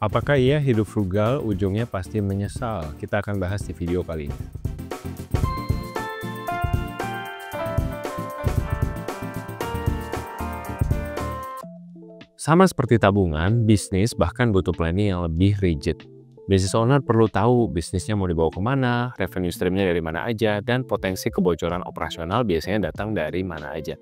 Apakah iya hidup frugal ujungnya pasti menyesal? Kita akan bahas di video kali ini. Sama seperti tabungan, bisnis bahkan butuh planning yang lebih rigid. Business owner perlu tahu bisnisnya mau dibawa kemana, revenue streamnya dari mana aja, dan potensi kebocoran operasional biasanya datang dari mana aja.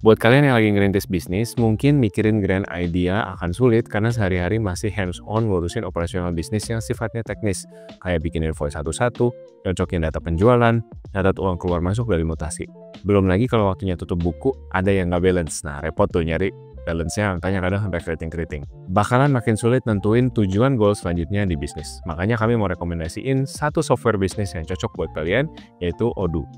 Buat kalian yang lagi ngerintis bisnis, mungkin mikirin grand idea akan sulit karena sehari-hari masih hands-on ngurusin operasional bisnis yang sifatnya teknis, kayak bikin invoice satu-satu, cocokin data penjualan, catat uang keluar masuk dari mutasi. Belum lagi kalau waktunya tutup buku, ada yang nggak balance. Nah, repot tuh nyari balance-nya, angkanya kadang sampai keriting-keriting. Bakalan makin sulit nentuin tujuan goal selanjutnya di bisnis. Makanya kami mau rekomendasiin satu software bisnis yang cocok buat kalian, yaitu Odoo.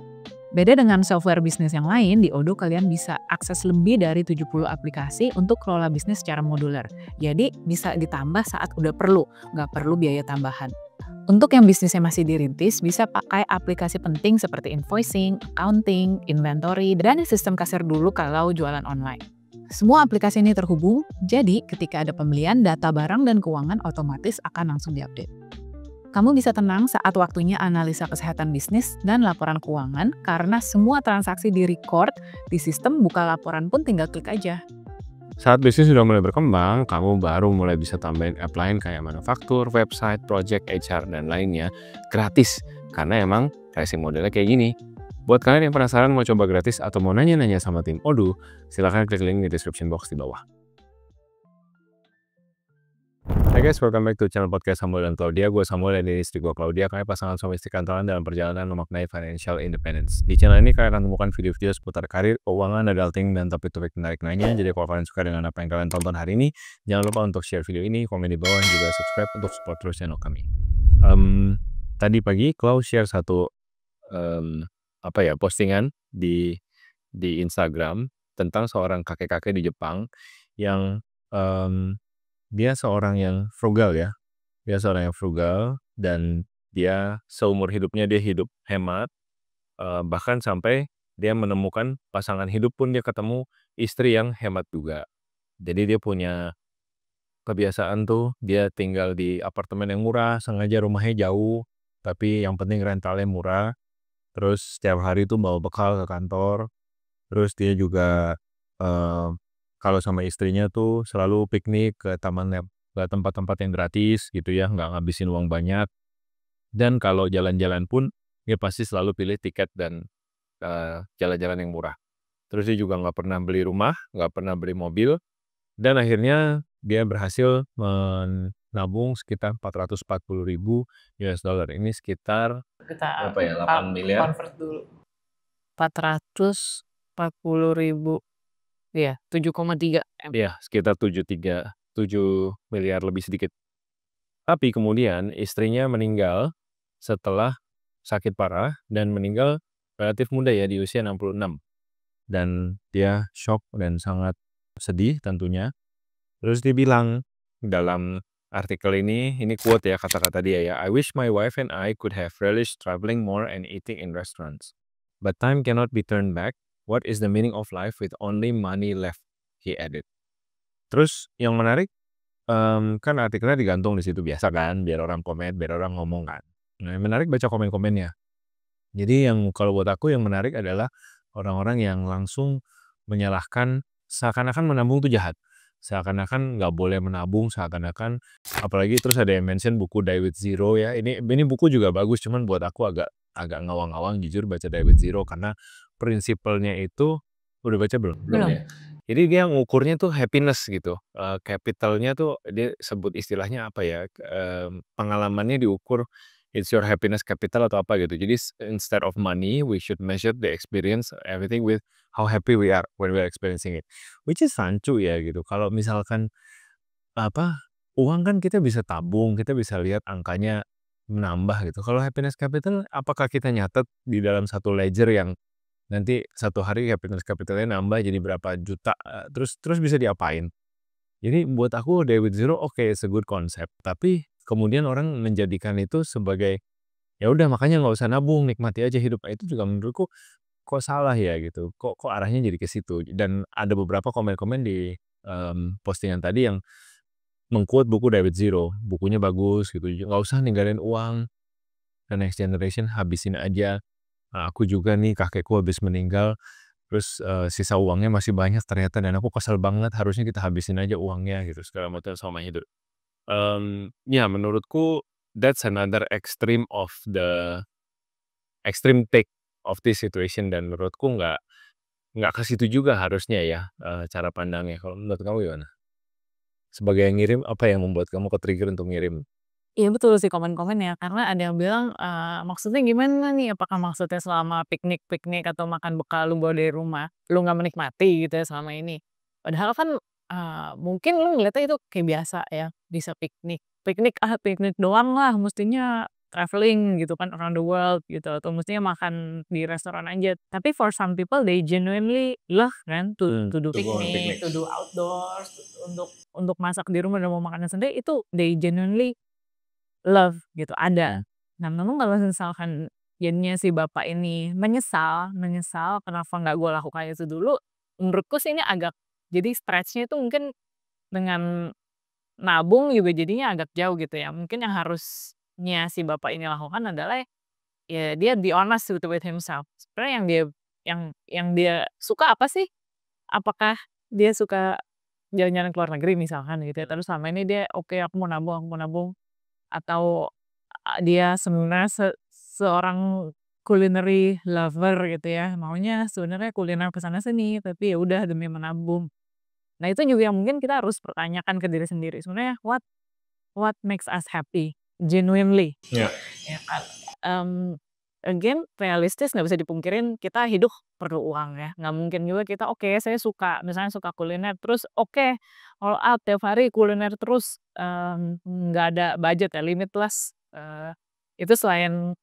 Beda dengan software bisnis yang lain, di Odoo kalian bisa akses lebih dari 70 aplikasi untuk kelola bisnis secara modular. Jadi bisa ditambah saat udah perlu, nggak perlu biaya tambahan. Untuk yang bisnisnya masih dirintis, bisa pakai aplikasi penting seperti invoicing, accounting, inventory, dan sistem kasir dulu kalau jualan online. Semua aplikasi ini terhubung, jadi ketika ada pembelian, data barang dan keuangan otomatis akan langsung diupdate. Kamu bisa tenang saat waktunya analisa kesehatan bisnis dan laporan keuangan karena semua transaksi di-record di sistem, buka laporan pun tinggal klik aja. Saat bisnis sudah mulai berkembang, kamu baru mulai bisa tambahin app lain kayak manufaktur, website, project, HR, dan lainnya gratis. Karena emang pricing modelnya kayak gini. Buat kalian yang penasaran mau coba gratis atau mau nanya-nanya sama tim Odoo, silahkan klik link di description box di bawah. Hai guys, welcome back to channel podcast Samuel dan Claudia. Gue Samuel dan ini istri gue Claudia. Kami pasangan suami istri kantoran dalam perjalanan memaknai financial independence. Di channel ini kalian akan menemukan video-video seputar karir, keuangan, adulting, dan topik-topik menarik lainnya. Jadi kalau kalian suka dengan apa yang kalian tonton hari ini, jangan lupa untuk share video ini, komen di bawah, dan juga subscribe untuk support terus channel kami. Tadi pagi Clau share satu postingan di Instagram tentang seorang kakek-kakek di Jepang yang dia seorang yang frugal ya. Dia seorang yang frugal dan dia seumur hidupnya dia hidup hemat, bahkan sampai dia menemukan pasangan hidup pun dia ketemu istri yang hemat juga. Jadi dia punya kebiasaan tuh dia tinggal di apartemen yang murah, sengaja rumahnya jauh, tapi yang penting rentalnya murah. Terus setiap hari tuh bawa bekal ke kantor. Terus dia juga kalau sama istrinya tuh selalu piknik ke tempat-tempat yang gratis gitu ya, nggak ngabisin uang banyak. Dan kalau jalan-jalan pun dia pasti selalu pilih tiket dan jalan-jalan yang murah. Terus dia juga nggak pernah beli rumah, nggak pernah beli mobil. Dan akhirnya dia berhasil menabung sekitar 440.000 US dollar. Ini sekitar Kita berapa ya? 8 miliar. convert dulu. 440.000. Iya, 7,3 M. Ya, sekitar 7 miliar lebih sedikit. Tapi kemudian istrinya meninggal setelah sakit parah dan meninggal relatif muda ya, di usia 66. Dan dia shock dan sangat sedih tentunya. Terus dia bilang dalam artikel ini quote ya, kata-kata dia ya, "I wish my wife and I could have relished traveling more and eating in restaurants. But time cannot be turned back. What is the meaning of life with only money left?" He added. Terus yang menarik, kan artikelnya digantung di situ biasa kan, biar orang komen, biar orang ngomong kan. Nah, yang menarik baca komen-komennya. Jadi yang kalau buat aku yang menarik adalah orang-orang yang langsung menyalahkan seakan-akan menabung itu jahat. Seakan-akan nggak boleh menabung, seakan-akan apalagi terus ada yang mention buku Die with Zero ya. Ini buku juga bagus, cuman buat aku agak ngawang-ngawang jujur baca Die with Zero karena prinsipalnya itu udah baca belum? Belum. Ya. Jadi dia ngukurnya tuh happiness gitu. Capitalnya tuh dia sebut istilahnya apa ya? Pengalamannya diukur it's your happiness capital atau apa gitu. Jadi instead of money, we should measure the experience everything with how happy we are when we are experiencing it. Which is rancu ya gitu. Kalau misalkan uang kan kita bisa tabung, kita bisa lihat angkanya menambah gitu. Kalau happiness capital, apakah kita nyatet di dalam satu ledger yang nanti satu hari happiness capitalnya nambah jadi berapa juta, terus bisa diapain? Jadi buat aku David Zero oke, it's a good concept. Tapi kemudian orang menjadikan itu sebagai ya udah makanya nggak usah nabung, nikmati aja hidup. Itu juga menurutku kok salah ya gitu. Kok arahnya jadi ke situ. Dan ada beberapa komen-komen di postingan tadi yang meng-quote buku David Zero, bukunya bagus gitu, nggak usah ninggalin uang ke next generation, habisin aja. Nah, aku juga nih kakekku habis meninggal, terus sisa uangnya masih banyak ternyata dan aku kesel banget, harusnya kita habisin aja uangnya gitu segala macam sama hidup. Ya menurutku that's another extreme of the extreme take of this situation dan menurutku nggak ke situ juga harusnya ya, cara pandangnya. Kalau menurut kamu gimana? Sebagai yang ngirim, apa yang membuat kamu ke-trigger untuk ngirim? Iya betul sih komen-komennya, karena ada yang bilang, "Maksudnya gimana nih? Apakah maksudnya selama piknik-piknik atau makan bekal lu bawa dari rumah, lu nggak menikmati gitu ya selama ini?" Padahal kan, mungkin lu ngeliatnya itu kayak biasa ya, bisa piknik. Piknik, piknik doang lah, mestinya traveling gitu kan around the world gitu, atau mestinya makan di restoran aja. Tapi for some people they genuinely love kan to do To go on piknik, to picnics. do outdoors, untuk masak di rumah dan mau makannya sendiri itu they genuinely love gitu, ada. Mhm. Nah memang kalau misalkan jadinya si bapak ini menyesal menyesal kenapa nggak gue lakukan itu dulu, menurutku sih ini agak jadi stretch-nya itu mungkin dengan nabung juga jadinya agak jauh gitu ya. Mungkin yang harusnya si bapak ini lakukan adalah ya dia be honest with himself. Sebenarnya yang dia suka apa sih? Apakah dia suka jalan-jalan ke luar negeri misalkan gitu ya, terus selama ini dia, "Oke aku mau nabung." Atau, dia sebenarnya seorang culinary lover gitu ya, maunya sebenarnya kuliner ke sana sini, tapi ya udah demi menabung. Nah itu juga yang mungkin kita harus pertanyakan ke diri sendiri, sebenarnya what makes us happy genuinely, Ya. ya kan? Mmm, Again realistis nggak bisa dipungkirin kita hidup perlu uang ya, nggak mungkin juga kita, oke saya suka misalnya suka kuliner terus oke, all out tiap hari kuliner terus, nggak ada budget ya, limitless, itu selain,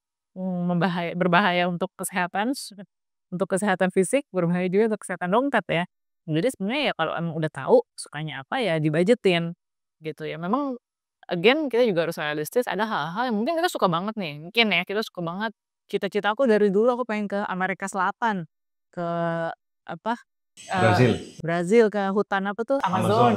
berbahaya untuk kesehatan fisik, berbahaya juga untuk kesehatan dompet ya. Jadi sebenarnya ya kalau emang udah tahu sukanya apa ya dibudgetin, gitu ya. Memang again kita juga harus realistis, ada hal-hal yang mungkin kita suka banget nih, mungkin ya kita suka banget, cita-cita aku dari dulu aku pengen ke Amerika Selatan, ke apa, Brazil. Brazil, ke hutan apa tuh, Amazon. Amazon,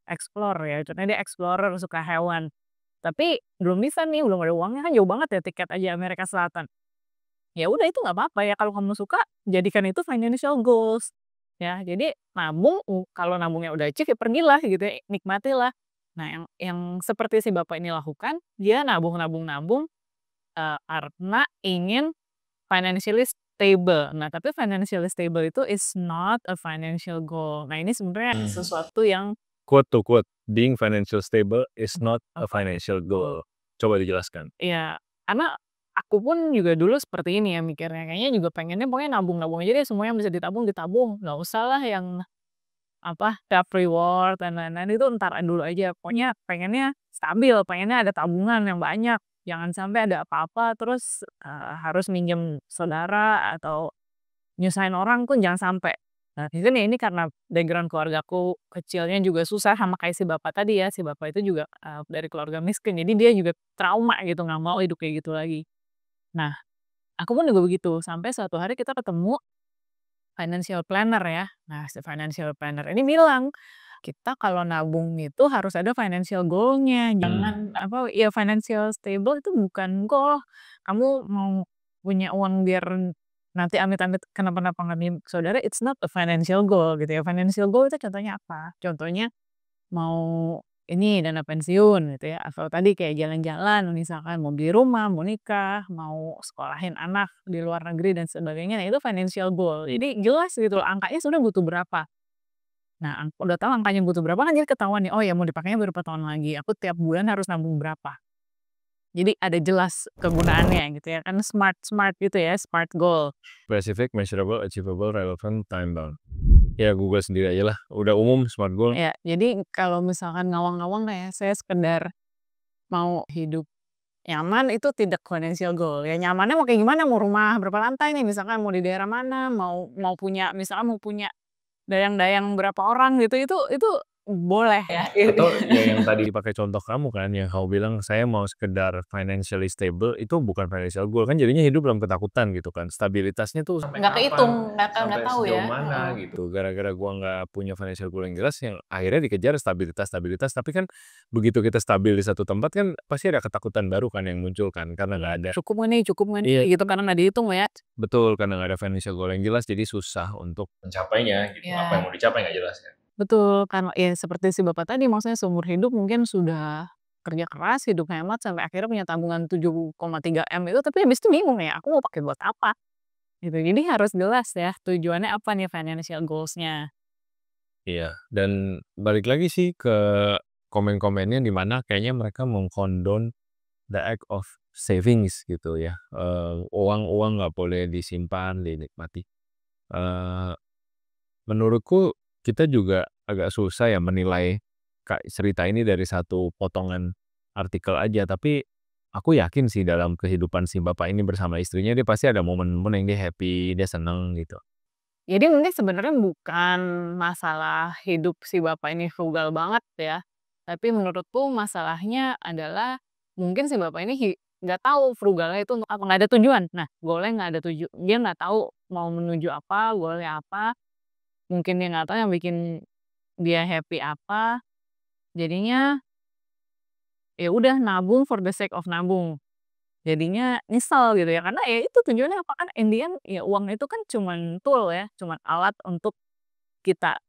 explore ya, contohnya dia explorer, suka hewan. Tapi belum bisa nih, belum ada uangnya kan jauh banget ya tiket aja Amerika Selatan. Ya udah itu nggak apa-apa ya kalau kamu suka, jadikan itu financial goals. Ya, jadi nabung, kalau nabungnya udah achieve ya pergilah gitu ya, nikmatilah. Nah yang seperti si bapak ini lakukan, dia nabung nabung nabung, karena ingin financially stable. Nah tapi financially stable itu is not a financial goal. Nah ini sebenarnya sesuatu yang Quote to quote, "Being financial stable is not a apa financial goal." Coba dijelaskan. ya, karena aku pun juga dulu seperti ini ya mikirnya, kayaknya juga pengennya pokoknya nabung-nabung aja deh, semua yang bisa ditabung, ditabung, nggak usah lah yang, self reward dan lain-lain itu entar dulu aja, pokoknya pengennya stabil, pengennya ada tabungan yang banyak, jangan sampai ada apa-apa terus, harus minjem saudara atau nyusahin orang pun jangan sampai. Nah, mungkin ya ini karena background keluargaku kecilnya juga susah sama kayak si bapak tadi ya, si bapak itu juga, dari keluarga miskin, jadi dia juga trauma gitu, nggak mau hidup kayak gitu lagi. Nah, aku pun juga begitu, sampai suatu hari kita ketemu financial planner ya. Nah, si financial planner ini bilang, "Kita kalau nabung itu harus ada financial goal-nya, jangan ya financial stable itu bukan goal. Kamu mau punya uang biar nanti amit-amit kenapa-napa nggak ke saudara, it's not a financial goal," gitu ya. Financial goal itu contohnya apa? Contohnya mau ini dana pensiun gitu ya, atau tadi kayak jalan-jalan misalkan mau beli rumah, mau nikah, mau sekolahin anak di luar negeri dan sebagainya, nah itu financial goal. Jadi jelas gitu loh angkanya sebenarnya butuh berapa. Nah udah tahu angkanya butuh berapa kan jadi ketahuan nih, oh ya mau dipakainya berapa tahun lagi, aku tiap bulan harus nabung berapa. Jadi ada jelas kegunaannya gitu ya, kan smart smart gitu ya, smart goal. Specific, measurable, achievable, relevant, time bound. Ya Google sendiri aja lah, udah umum smart goal. Ya, jadi kalau misalkan ngawang-ngawang ya, saya sekedar mau hidup nyaman itu tidak financial goal, ya nyamannya mau kayak gimana, mau rumah berapa lantai nih, misalkan mau di daerah mana, mau mau punya misalkan mau punya dayang-dayang berapa orang gitu, itu boleh ya. Atau ya yang tadi dipakai contoh kamu kan, yang kamu bilang saya mau sekedar financially stable, itu bukan financial goal, kan jadinya hidup dalam ketakutan gitu kan. Stabilitasnya tuh sampai Nggak kapan, kehitung, nggak sampai tahu sejauh ya. mana gitu. Gara-gara gua nggak punya financial goal yang jelas, yang akhirnya dikejar stabilitas, tapi kan begitu kita stabil di satu tempat kan pasti ada ketakutan baru kan yang muncul kan, karena nggak ada. Cukup nggak Iya, nih gitu karena nggak dihitung ya. betul, karena nggak ada financial goal yang jelas, jadi susah untuk mencapainya gitu. Apa yang Iya. mau dicapai nggak jelas kan. Betul, karena ya seperti si Bapak tadi maksudnya seumur hidup mungkin sudah kerja keras, hidup hemat, sampai akhirnya punya tabungan 7,3 M itu, tapi habis itu bingung ya, aku mau pakai buat apa? Gitu. Jadi harus jelas ya tujuannya apa nih financial goals-nya. Iya, dan balik lagi sih ke komen-komennya di mana kayaknya mereka mengkondon the act of savings gitu ya. Uang nggak boleh disimpan, dinikmati. Eee, Menurutku kita juga agak susah ya menilai cerita ini dari satu potongan artikel aja, tapi aku yakin sih dalam kehidupan si bapak ini bersama istrinya dia pasti ada momen-momen yang dia happy, dia seneng gitu. Jadi mungkin sebenarnya bukan masalah hidup si Bapak ini frugal banget ya, tapi menurutku masalahnya adalah mungkin si Bapak ini nggak tahu frugalnya itu untuk apa, nggak ada tujuan. Nah, goalnya nggak ada dia nggak tahu mau menuju apa, goalnya apa, mungkin dia nggak tahu yang bikin dia happy apa, jadinya ya udah nabung for the sake of nabung. Jadinya nyesel gitu ya, karena ya itu tujuannya apa, kan in the end ya uang itu kan cuman tool ya, cuman alat untuk kita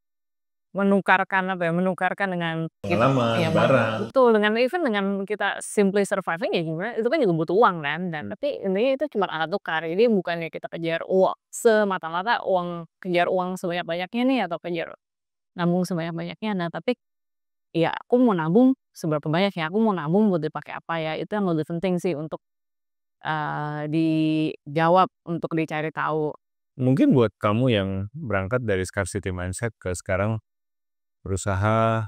menukarkan apa ya, menukarkan dengan Pengalaman, iya barang. betul, dengan even dengan kita simply surviving ya gimana, itu kan juga butuh uang kan, dan tapi intinya itu cuma alat tukar. Jadi bukannya kita kejar uang semata-mata uang, kejar uang sebanyak-banyaknya nih atau kejar nabung sebanyak-banyaknya. Nah, tapi ya aku mau nabung seberapa banyak ya, aku mau nabung buat dipakai apa ya, itu yang lebih penting sih untuk dijawab, untuk dicari tahu. Mungkin buat kamu yang berangkat dari scarcity mindset ke sekarang berusaha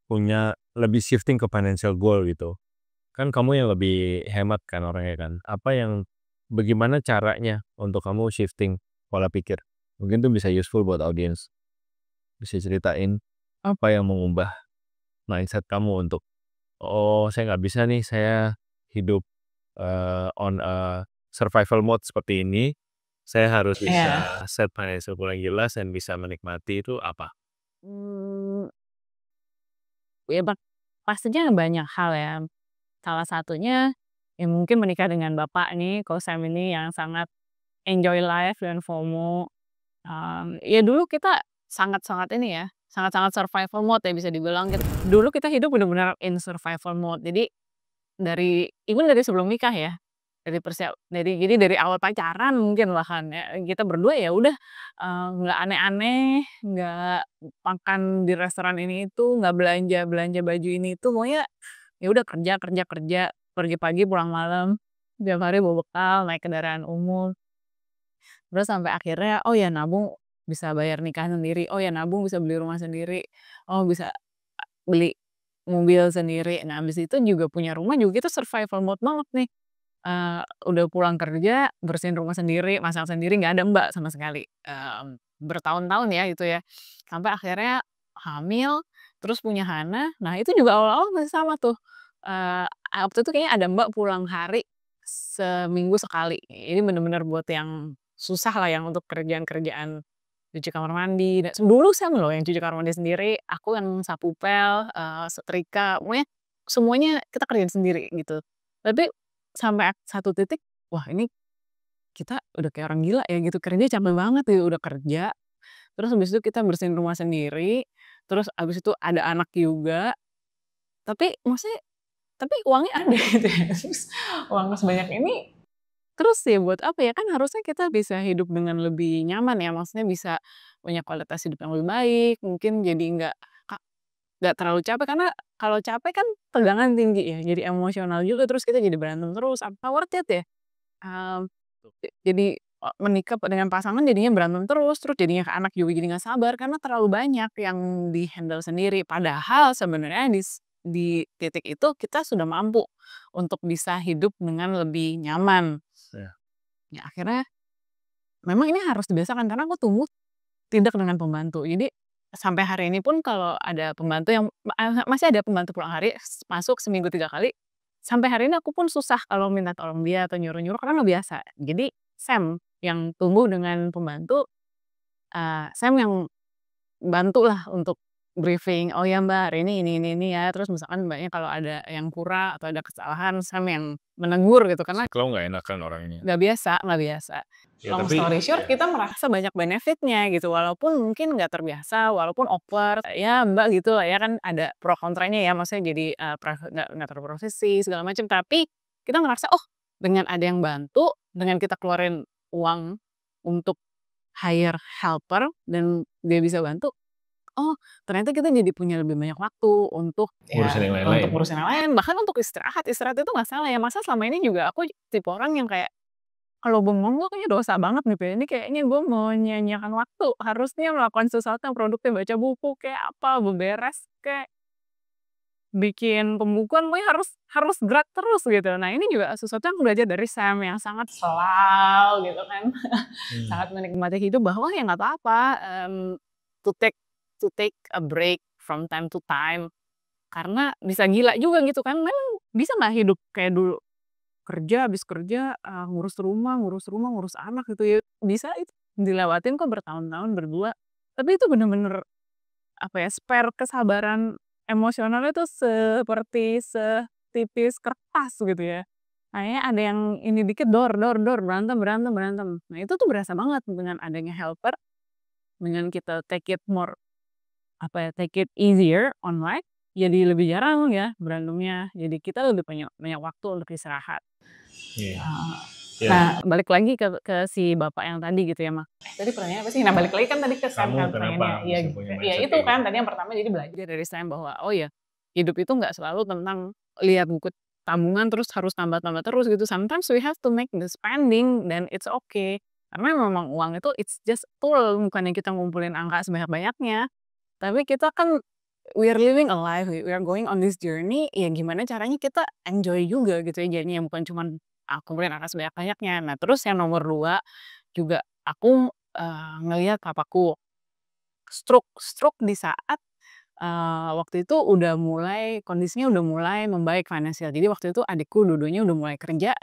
punya lebih shifting ke financial goal gitu. Kan kamu yang lebih hemat kan orangnya kan. Bagaimana caranya untuk kamu shifting pola pikir? Mungkin itu bisa useful buat audiens. Bisa ceritain apa yang mengubah mindset kamu untuk, oh saya nggak bisa nih, saya hidup on a survival mode seperti ini. Saya harus Iya. bisa set financial goal yang jelas dan bisa menikmati itu apa? Mmm, ya pastinya banyak hal ya. Salah satunya, ya mungkin menikah dengan Bapak nih, kalau Sam ini yang sangat enjoy life dan FOMO. Ya dulu kita sangat-sangat ini ya, sangat-sangat survival mode ya bisa dibilang dulu kita hidup benar-benar in survival mode. Jadi dari sebelum nikah ya, jadi dari awal pacaran mungkin bahkan ya, kita berdua ya udah, nggak aneh-aneh, nggak makan di restoran ini itu, nggak belanja-belanja baju ini itu, pokoknya ya udah kerja kerja kerja, pergi pagi pulang malam, tiap hari bawa bekal, naik kendaraan umum. Terus sampai akhirnya, oh ya nabung bisa bayar nikah sendiri, oh ya nabung bisa beli rumah sendiri, oh bisa beli mobil sendiri. Nah, habis itu juga punya rumah juga kita survival mode banget nih. Udah pulang kerja, bersihin rumah sendiri, masak sendiri, nggak ada Mbak sama sekali. Bertahun-tahun ya itu ya. Sampai akhirnya hamil, terus punya Hana, nah itu juga awal-awal masih sama tuh. Eee, Waktu itu kayaknya ada Mbak pulang hari seminggu sekali. Ini bener-bener buat yang susah lah yang untuk kerjaan-kerjaan cuci kamar mandi, dulu Sam loh yang cuci kamar mandi sendiri, aku yang sapu pel, setrika, pokoknya semuanya kita kerjain sendiri gitu. Tapi sampai satu titik, wah ini kita udah kayak orang gila ya gitu, kerja capek banget ya, udah kerja, terus habis itu kita bersihin rumah sendiri, terus habis itu ada anak juga, tapi maksudnya tapi uangnya ada gitu ya, terus uang sebanyak ini terus ya buat apa ya, kan harusnya kita bisa hidup dengan lebih nyaman ya, maksudnya bisa punya kualitas hidup yang lebih baik, mungkin jadi ka nggak terlalu capek, karena kalau capek kan tegangan tinggi ya, jadi emosional juga, terus kita jadi berantem terus, apa worth it ya? Mmm, jadi, menikah dengan pasangan jadinya berantem terus, terus jadinya ke anak juga jadi nggak sabar, karena terlalu banyak yang di-handle sendiri. Padahal sebenarnya di titik itu kita sudah mampu untuk bisa hidup dengan lebih nyaman. Ya. Ya akhirnya memang ini harus dibiasakan karena aku tumbuh tidak dengan pembantu. Jadi sampai hari ini pun kalau ada pembantu yang masih ada pembantu pulang hari, masuk seminggu 3 kali, sampai hari ini aku pun susah kalau minta tolong dia atau nyuruh-nyuruh karena nggak biasa. Jadi Sam yang tumbuh dengan pembantu, Sam yang bantulah untuk briefing, "Oh ya Mbak, hari ini ya." Terus misalkan Mbaknya kalau ada yang kurang atau ada kesalahan, Sam yang menegur gitu, karena Kalau nggak enakan orangnya. nggak biasa. Ya Long tapi story short, kita merasa banyak benefit-nya gitu, walaupun mungkin nggak terbiasa, walaupun awkward, ya Mbak gitu lah ya, kan ada pro kontranya ya, maksudnya jadi, nggak terprosesi segala macam, tapi kita ngerasa, oh dengan ada yang bantu, dengan kita keluarin uang untuk hire helper dan dia bisa bantu, oh ternyata kita jadi punya lebih banyak waktu untuk ngurusin yang untuk lain-lain. ngurusin yang lain, bahkan untuk istirahat. Istirahat itu nggak salah ya, masa selama ini juga aku tipe orang yang kayak kalau bengong tuh kayaknya dosa banget nih, ini kayaknya gue mau menyia-nyiakan waktu, harusnya melakukan sesuatu yang produktif, baca buku kayak apa, beberes kayak bikin pembukuan, pokoknya harus gerak terus gitu. Nah ini juga sesuatu yang aku belajar dari Sam yang sangat slow gitu kan, sangat menikmati hidup bahwa ya nggak apa-apa, to take to take a break from time to time, karena bisa gila juga gitu kan, memang bisa nggak hidup kayak dulu? Kerja, habis kerja, ngurus rumah, ngurus anak gitu ya, bisa itu dilewatin kok bertahun-tahun berdua. Tapi itu bener-bener, apa ya, spare kesabaran emosionalnya tuh seperti setipis kertas gitu ya. Kayaknya ada yang ini dikit dor, berantem berantem berantem. Nah itu tuh berasa banget dengan adanya helper, dengan kita take it more, apa ya, take it easier on life, jadi lebih jarang ya berantemnya. Jadi kita lebih banyak banyak waktu untuk istirahat. Iya. Heeh. Iya. Nah, balik lagi ke si bapak yang tadi gitu ya, tadi pertanyaannya apa sih? Nah, balik lagi kan tadi ke Sam Kamu kan kenapa pertanyaannya. Iya bisa punya iya mindset itu kayak kan gitu? tadi yang pertama jadi belajar dari Sam bahwa, oh ya, hidup itu nggak selalu tentang lihat buku tabungan terus harus tambah-tambah terus gitu. Sometimes we have to make the spending dan it's okay. Karena memang uang itu it's just tool, bukannya kita ngumpulin angka sebanyak-banyaknya. Tapi kita kan we are living a life, we are going on this journey, ya gimana caranya kita enjoy juga gitu ya jadinya, bukan cuman, kumpulin angka sebanyak-banyaknya. Nah terus yang nomor 2 juga aku, ngelihat papaku stroke stroke di saat, waktu itu udah mulai kondisinya udah mulai membaik finansial. Jadi waktu itu adikku dua-duanya udah mulai kerja,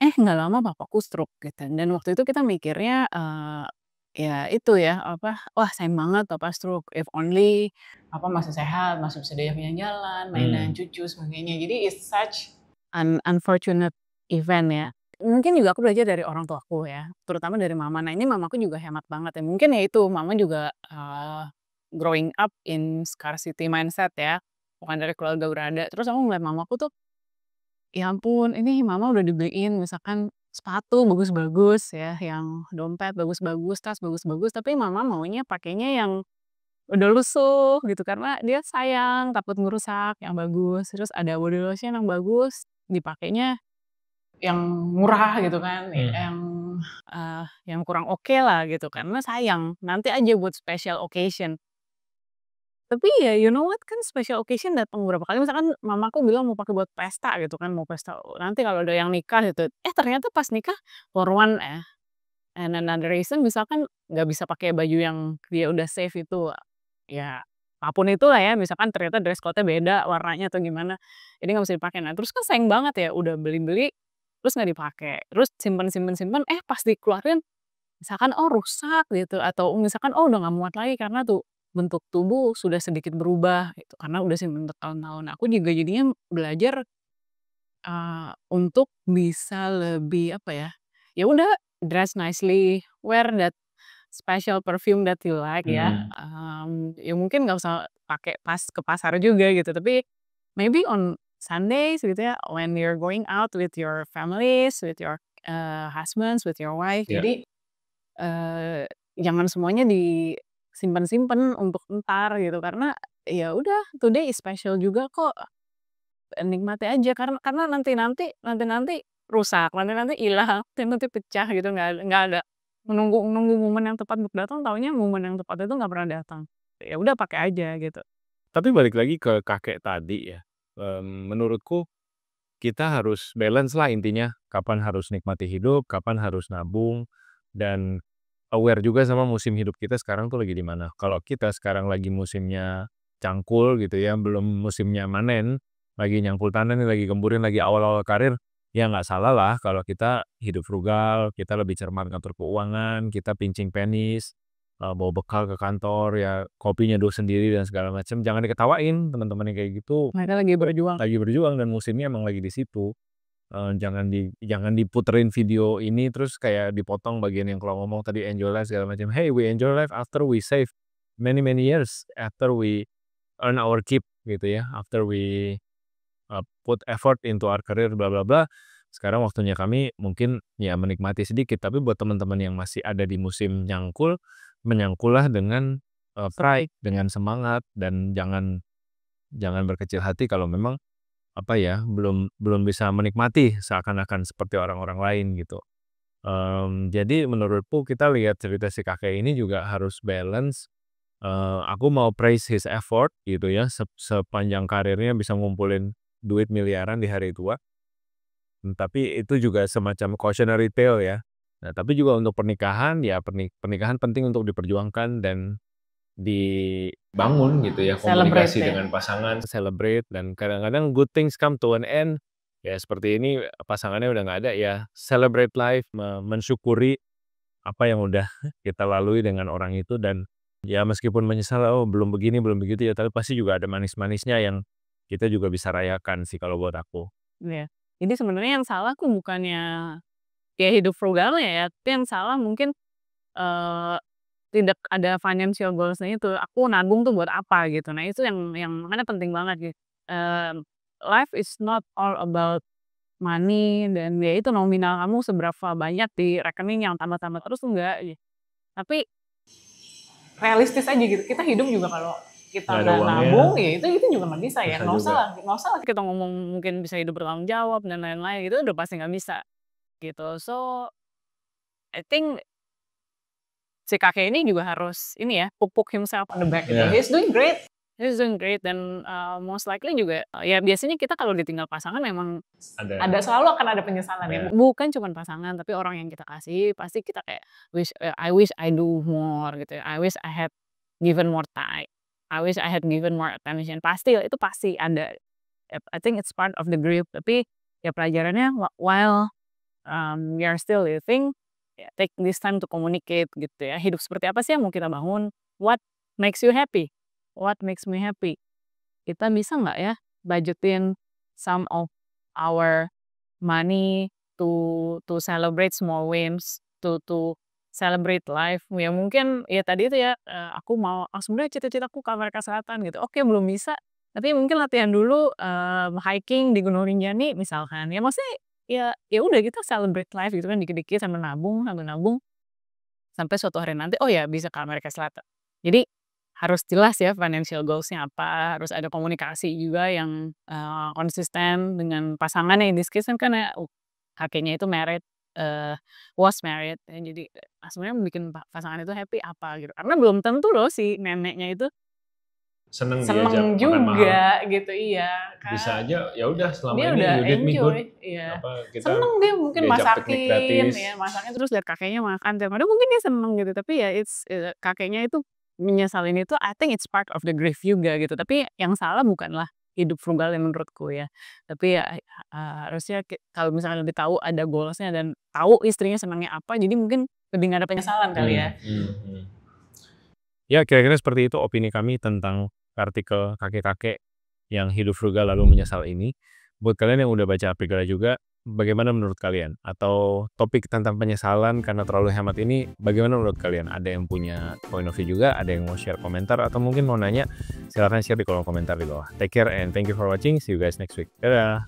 nggak lama papaku stroke gitu. Dan waktu itu kita mikirnya, ya itu ya, apa, wah sayang banget papa stroke, if only papa masih sehat, masih bisa diajak jalan-jalan, main dengan cucu, sebagainya. Jadi it's such an unfortunate event ya. Mungkin juga aku belajar dari orang tuaku ya, terutama dari mama. Nah ini mamaku juga hemat banget ya, mungkin ya itu, mama juga, growing up in scarcity mindset ya, bukan dari keluarga berada. Terus aku ngeliat mamaku tuh, ya ampun, ini mama udah dibeliin misalkan sepatu bagus-bagus ya, yang dompet bagus-bagus, tas bagus-bagus, tapi mama maunya pakainya yang udah lusuh gitu, karena dia sayang, takut ngerusak yang bagus. Terus ada body lotion yang bagus, dipakainya yang murah gitu kan, yang kurang oke lah gitu, karena sayang, nanti aja buat special occasion. Tapi ya you know what, kan special occasion datang beberapa kali, misalkan mamaku bilang mau pakai buat pesta gitu kan, mau pesta nanti kalau ada yang nikah gitu, ternyata pas nikah for one and another reason misalkan nggak bisa pakai baju yang dia udah save itu, ya apapun itulah ya, misalkan ternyata dress code-nya beda warnanya atau gimana, jadi nggak bisa dipakai. Nah terus kan sayang banget ya, udah beli-beli, terus nggak dipakai, terus simpen, pas dikeluarin misalkan, oh rusak gitu, atau misalkan, oh udah nggak muat lagi karena tuh bentuk tubuh sudah sedikit berubah gitu, karena udah simpen bertahun-tahun. Aku juga jadinya belajar, untuk bisa lebih apa ya, ya udah dress nicely, wear that special perfume that you like ya, ya mungkin nggak usah pakai pas ke pasar juga gitu, tapi maybe on Sundays gitu ya, when you're going out with your families, with your, husbands, with your wife, Iya. jadi jangan semuanya disimpen-simpen untuk entar gitu, karena ya udah today is special juga kok, nikmati aja karena nanti rusak, nanti ilang, nanti pecah gitu, nggak ada menunggu momen yang tepat untuk datang, taunya momen yang tepat itu nggak pernah datang. Ya udah pakai aja gitu. Tapi balik lagi ke kakek tadi ya, menurutku kita harus balance lah intinya, kapan harus nikmati hidup, kapan harus nabung, dan aware juga sama musim hidup kita sekarang tuh lagi di mana. Kalau kita sekarang lagi musimnya cangkul gitu ya, belum musimnya manen, lagi nyangkul tanah nih, lagi gemburin, lagi awal-awal karir, ya nggak salah lah kalau kita hidup frugal, kita lebih cermat ngatur keuangan, kita pinching pennies, bawa bekal ke kantor, ya kopi nyeduh sendiri dan segala macam. Jangan diketawain teman-teman yang kayak gitu. Mereka lagi berjuang. Lagi berjuang dan musimnya emang lagi di situ. Jangan diputerin video ini terus kayak dipotong bagian yang kalau ngomong tadi enjoy life segala macam. Hey, we enjoy life after we save many many years, after we earn our keep gitu ya, after we put effort into our career bla bla bla. Sekarang waktunya kami mungkin ya menikmati sedikit, tapi buat teman-teman yang masih ada di musim nyangkul, menyangkullah dengan pride, dengan semangat, dan jangan berkecil hati kalau memang apa ya, belum bisa menikmati seakan-akan seperti orang-orang lain gitu. Jadi menurutku kita lihat cerita si kakek ini juga harus balance, aku mau praise his effort gitu ya, sepanjang karirnya bisa ngumpulin duit miliaran di hari tua, tapi itu juga semacam cautionary tale ya. Nah, tapi juga untuk pernikahan, ya pernikahan penting untuk diperjuangkan dan dibangun gitu ya, Celebrate komunikasi ya. dengan pasangan, celebrate, dan kadang-kadang good things come to an end. Ya seperti ini pasangannya udah nggak ada, ya celebrate life, mensyukuri apa yang udah kita lalui dengan orang itu, dan ya meskipun menyesal, oh belum begini, belum begitu ya, tapi pasti juga ada manis-manisnya yang kita juga bisa rayakan sih kalau buat aku. Iya. Jadi sebenarnya yang salah tuh bukannya kayak hidup frugalnya ya, tapi yang salah mungkin, eee, tidak ada financial goals-nya itu, aku nabung tuh buat apa gitu. Nah itu yang makanya penting banget gitu. Life is not all about money dan ya itu nominal kamu seberapa banyak di rekening yang tambah-tambah terus enggak gitu. Tapi realistis aja gitu, kita hidup juga kalau kita Nggak ada nggak uangnya, nabung ya itu juga nggak bisa ya, susah nggak usah juga. nggak usah lah kita ngomong mungkin bisa hidup bertanggung jawab dan lain-lain, itu udah pasti nggak bisa gitu. So, I think si kakek ini juga harus ini ya, puk-puk himself on the back gitu. Iya. He's doing great dan, most likely juga, ya biasanya kita kalau ditinggal pasangan memang Ada. selalu akan ada penyesalan ya. Iya. Bukan cuman pasangan, tapi orang yang kita kasih pasti kita kayak I wish I do more gitu ya, I wish I had given more time, I wish I had given more attention. Pasti itu pasti ada. I think it's part of the grief, tapi ya pelajarannya while, we are still living, ya take this time to communicate gitu ya. Hidup seperti apa sih yang mau kita bangun? What makes you happy? What makes me happy? Kita bisa nggak ya budgetin some of our money to celebrate small wins, to celebrate life. Ya mungkin ya tadi itu ya, aku mau sebenarnya cita-citaku ke Amerika Selatan gitu. Oke belum bisa, tapi mungkin latihan dulu, hiking di Gunung Rinjani misalkan. Ya maksudnya ya udah kita celebrate life gitu kan dikit-dikit sambil nabung sampai suatu hari nanti, oh ya bisa ke Amerika Selatan. Jadi harus jelas ya financial goals-nya apa, harus ada komunikasi juga yang, konsisten dengan pasangan yang in this case kan ya, kakeknya itu married, was married ya jadi, sebenarnya bikin pasangan itu happy apa gitu, karena belum tentu loh si neneknya itu Seneng seneng diajak makan mahal. juga gitu, iya Bisa kan. aja ya udah selama Dia ini udah you did me good. enjoy, iya. Apa kita Seneng dia mungkin diajak piknik masakin gratis. ya, masaknya terus lihat kakeknya makan tiap hari mungkin dia seneng gitu, tapi ya kakeknya itu menyesalin itu I think it's part of the grief juga gitu, tapi yang salah bukanlah hidup frugal yang menurutku ya. Tapi ya, harusnya kalau misalnya lebih tahu ada goals-nya dan tahu istrinya senangnya apa, jadi mungkin lebih nggak ada penyesalan kali ya. Ya kira-kira seperti itu opini kami tentang artikel kakek-kakek yang hidup frugal lalu menyesal ini. Buat kalian yang udah baca artikelnya juga, bagaimana menurut kalian? Atau topik tentang penyesalan karena terlalu hemat ini, bagaimana menurut kalian? Ada yang punya point of view juga, ada yang mau share komentar, atau mungkin mau nanya, silahkan share di kolom komentar di bawah. Take care and thank you for watching. See you guys next week. Dadah!